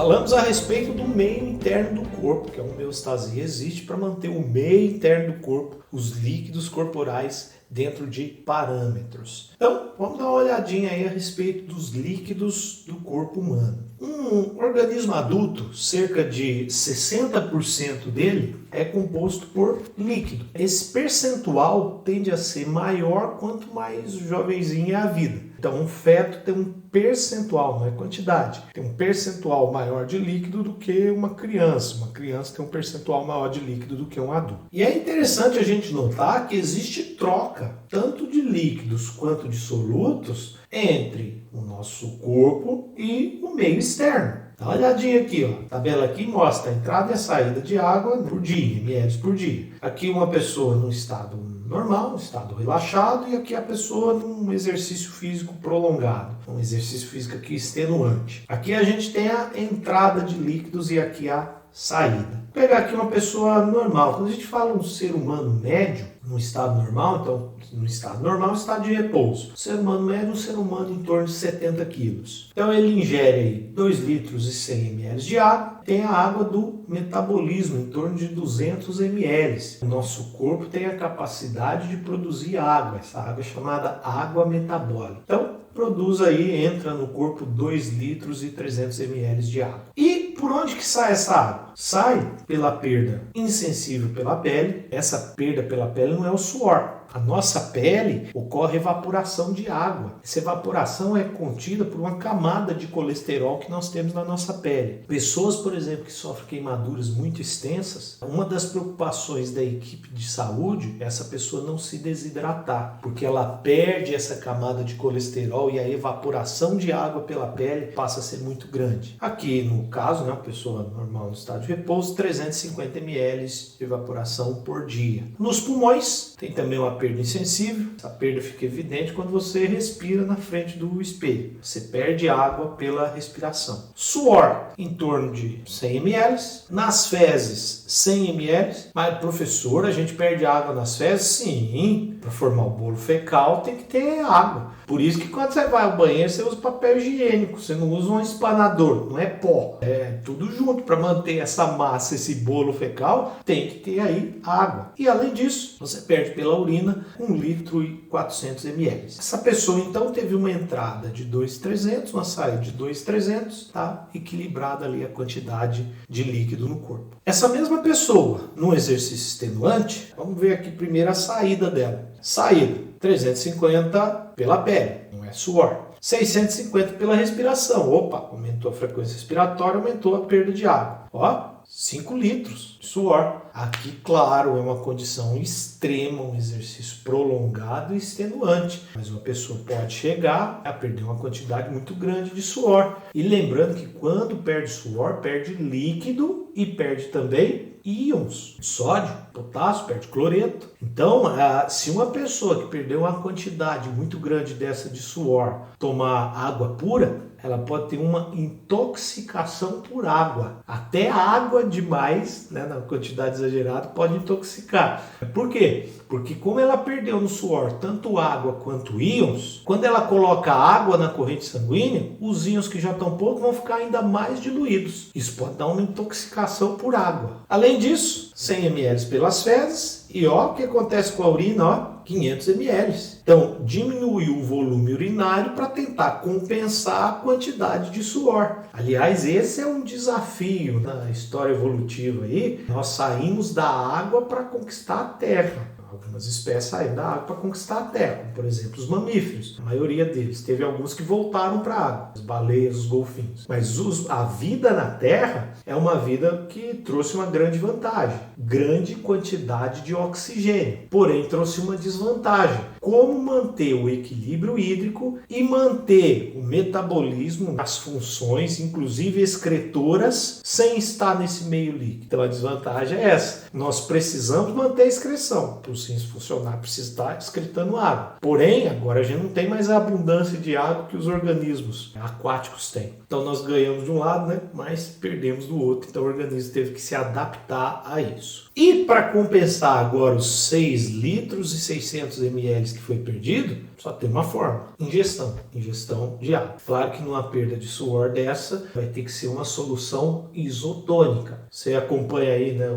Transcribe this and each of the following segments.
Falamos a respeito do meio interno do corpo, que a homeostasia existe para manter o meio interno do corpo, os líquidos corporais dentro de parâmetros. Então, vamos dar uma olhadinha aí a respeito dos líquidos do corpo humano. Um organismo adulto, cerca de 60% dele é composto por líquido. Esse percentual tende a ser maior quanto mais jovenzinha é a vida. Então, um feto tem um percentual, não é quantidade, tem um percentual maior de líquido do que uma criança. Uma criança tem um percentual maior de líquido do que um adulto. E é interessante a gente notar que existe troca, tanto de líquidos quanto de solutos, entre o nosso corpo e o meio externo. Dá uma olhadinha aqui, ó. A tabela aqui mostra a entrada e a saída de água por dia, ml por dia. Aqui uma pessoa no estado normal, no estado relaxado, e aqui a pessoa num exercício físico prolongado, um exercício físico aqui extenuante. Aqui a gente tem a entrada de líquidos e aqui a saída. Vou pegar aqui uma pessoa normal. Quando a gente fala um ser humano médio, no estado normal, então no estado normal, estado de repouso. O ser humano médio é um ser humano em torno de 70 quilos. Então ele ingere aí 2 litros e 100 ml de água. Tem a água do metabolismo, em torno de 200 ml. O nosso corpo tem a capacidade de produzir água. Essa água é chamada água metabólica. Então, produz aí, entra no corpo 2 litros e 300 ml de água. E por onde que sai essa água? Sai pela perda insensível pela pele. Essa perda pela pele não é o suor. A nossa pele ocorre evaporação de água. Essa evaporação é contida por uma camada de colesterol que nós temos na nossa pele. Pessoas, por exemplo, que sofrem queimaduras muito extensas, uma das preocupações da equipe de saúde é essa pessoa não se desidratar, porque ela perde essa camada de colesterol e a evaporação de água pela pele passa a ser muito grande. Aqui, no caso, uma pessoa normal no estado de repouso, 350 ml de evaporação por dia. Nos pulmões, tem também uma perda insensível. Essa perda fica evidente quando você respira na frente do espelho. Você perde água pela respiração. Suor, em torno de 100 ml. Nas fezes, 100 ml. Mas, professor, a gente perde água nas fezes? Sim. Para formar o bolo fecal tem que ter água. Por isso que quando você vai ao banheiro, você usa papel higiênico. Você não usa um espanador, não é pó. É tudo junto. Para manter essa massa, esse bolo fecal, tem que ter aí água. E além disso, você perde pela urina 1 litro e 400 ml. Essa pessoa então teve uma entrada de 2.300, uma saída de 2.300, tá? Equilibrada ali a quantidade de líquido no corpo. Essa mesma pessoa, num exercício extenuante, vamos ver aqui primeiro a saída dela. Saída, 350 pela pele, não é suor. 650 pela respiração. Opa, aumentou a frequência respiratória, aumentou a perda de água. Ó, 5 litros de suor. Aqui, claro, é uma condição extrema, um exercício prolongado e extenuante. Mas uma pessoa pode chegar a perder uma quantidade muito grande de suor. E lembrando que quando perde suor, perde líquido e perde também íons, sódio, potássio, perde cloreto. Então, se uma pessoa que perdeu uma quantidade muito grande dessa de suor tomar água pura, ela pode ter uma intoxicação por água. Até água demais, né, na quantidade exagerada, pode intoxicar. Por quê? Porque como ela perdeu no suor tanto água quanto íons, quando ela coloca água na corrente sanguínea, os íons que já estão pouco vão ficar ainda mais diluídos. Isso pode dar uma intoxicação por água. Além disso, 100 ml pelas fezes e ó, o que acontece com a urina, ó, 500 ml. Então, diminui o volume urinário para tentar compensar a quantidade de suor. Aliás, esse é um desafio na história evolutiva aí. Nós saímos da água para conquistar a terra. Algumas espécies saíram da água para conquistar a terra, como por exemplo os mamíferos. A maioria deles. Teve alguns que voltaram para a água, as baleias, os golfinhos. Mas a vida na terra é uma vida que trouxe uma grande vantagem. Grande quantidade de oxigênio. Porém, trouxe uma desvantagem. Como manter o equilíbrio hídrico e manter o metabolismo, as funções, inclusive excretoras, sem estar nesse meio líquido. Então a desvantagem é essa. Nós precisamos manter a excreção. Para os rins funcionar, precisa estar excretando água. Porém, agora a gente não tem mais a abundância de água que os organismos aquáticos têm. Então nós ganhamos de um lado, né? Mas perdemos do outro. Então o organismo teve que se adaptar a isso. E para compensar agora os 6 litros e 600 ml sangue que foi perdido, só tem uma forma: ingestão de água. Claro que numa perda de suor dessa, vai ter que ser uma solução isotônica. Você acompanha aí, né,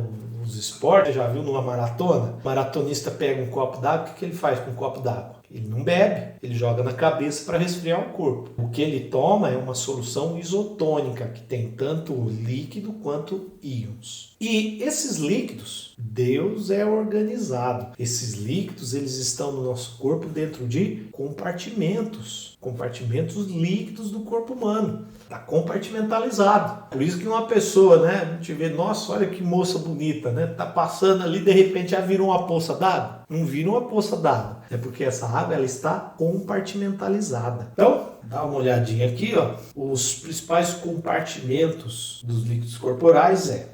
os esportes, já viu numa maratona? O maratonista pega um copo d'água, o que ele faz com um copo d'água? Ele não bebe, ele joga na cabeça para resfriar o corpo. O que ele toma é uma solução isotônica, que tem tanto líquido quanto íons. E esses líquidos, Deus é organizado. Esses líquidos, eles estão no nosso corpo dentro de compartimentos líquidos do corpo humano. Está compartimentalizado. Por isso que uma pessoa, né, a gente vê, nossa, olha que moça bonita, né? Tá passando ali, de repente já virou uma poça d'água. Não vira uma poça d'água. É porque essa água, ela está compartimentalizada. Então, dá uma olhadinha aqui, ó. Os principais compartimentos dos líquidos corporais é: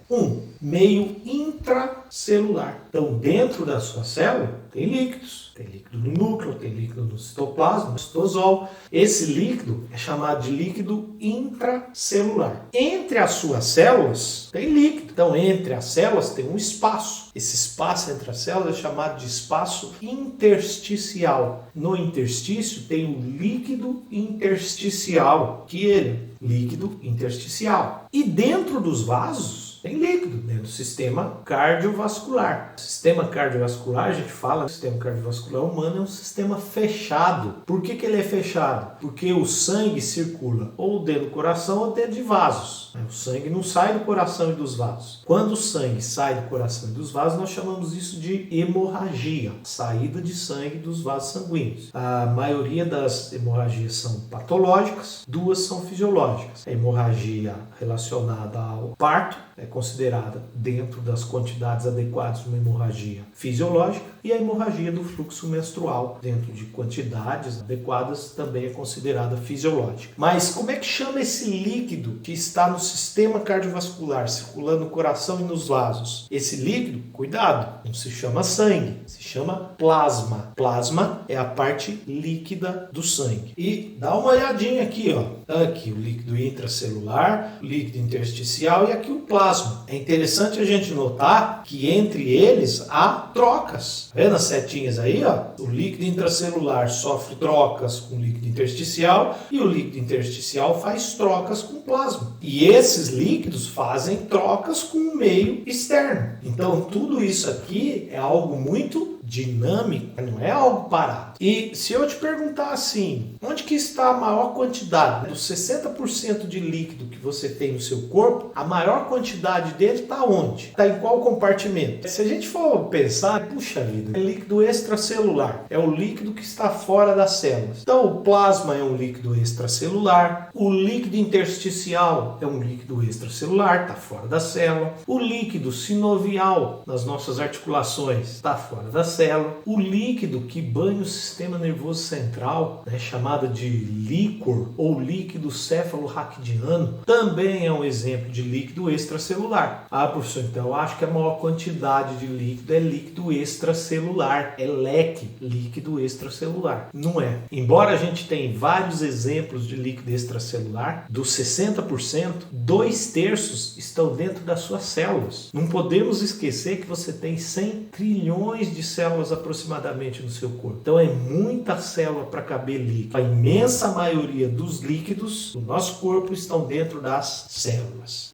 meio intracelular. Então, dentro da sua célula, tem líquidos. Tem líquido no núcleo, tem líquido no citoplasma, no citosol. Esse líquido é chamado de líquido intracelular. Entre as suas células, tem líquido. Então, entre as células tem um espaço. Esse espaço entre as células é chamado de espaço intersticial. No interstício tem o líquido intersticial, que ele é líquido intersticial. E dentro dos vasos, tem líquido dentro do sistema cardiovascular. O sistema cardiovascular, a gente fala, o sistema cardiovascular humano é um sistema fechado. Por que ele é fechado? Porque o sangue circula ou dentro do coração ou dentro de vasos. O sangue não sai do coração e dos vasos. Quando o sangue sai do coração e dos vasos, nós chamamos isso de hemorragia, saída de sangue dos vasos sanguíneos. A maioria das hemorragias são patológicas, 2 são fisiológicas. A hemorragia relacionada ao parto é considerada dentro das quantidades adequadas uma hemorragia fisiológica, e a hemorragia do fluxo menstrual, dentro de quantidades adequadas, também é considerada fisiológica. Mas como é que chama esse líquido que está no sistema cardiovascular, circulando no coração e nos vasos? Esse líquido, cuidado, não se chama sangue, se chama plasma. Plasma é a parte líquida do sangue. E dá uma olhadinha aqui, ó. Aqui o líquido intracelular, o líquido intersticial e aqui o plasma. É interessante a gente notar que entre eles há trocas. Vendo as setinhas aí, ó? O líquido intracelular sofre trocas com o líquido intersticial e o líquido intersticial faz trocas com o plasma. E esses líquidos fazem trocas com o meio externo. Então tudo isso aqui é algo muito dinâmico, não é algo parado. E se eu te perguntar assim, onde que está a maior quantidade? Dos 60% de líquido que você tem no seu corpo, a maior quantidade dele está onde? Está em qual compartimento? Se a gente for pensar, puxa vida, é líquido extracelular, é o líquido que está fora das células. Então o plasma é um líquido extracelular, o líquido intersticial é um líquido extracelular, está fora da célula, o líquido sinovial nas nossas articulações está fora da célula, o líquido que banha o sistema nervoso central, chamado de líquor ou líquido cefalorraquidiano, também é um exemplo de líquido extracelular. Ah, professor, então eu acho que a maior quantidade de líquido é líquido extracelular, é leque, líquido extracelular. Não é. Embora a gente tenha vários exemplos de líquido extracelular, dos 60%, 2/3 estão dentro das suas células. Não podemos esquecer que você tem 100 trilhões de células aproximadamente no seu corpo. Então é muita célula para caber líquido. A imensa maioria dos líquidos do nosso corpo estão dentro das células.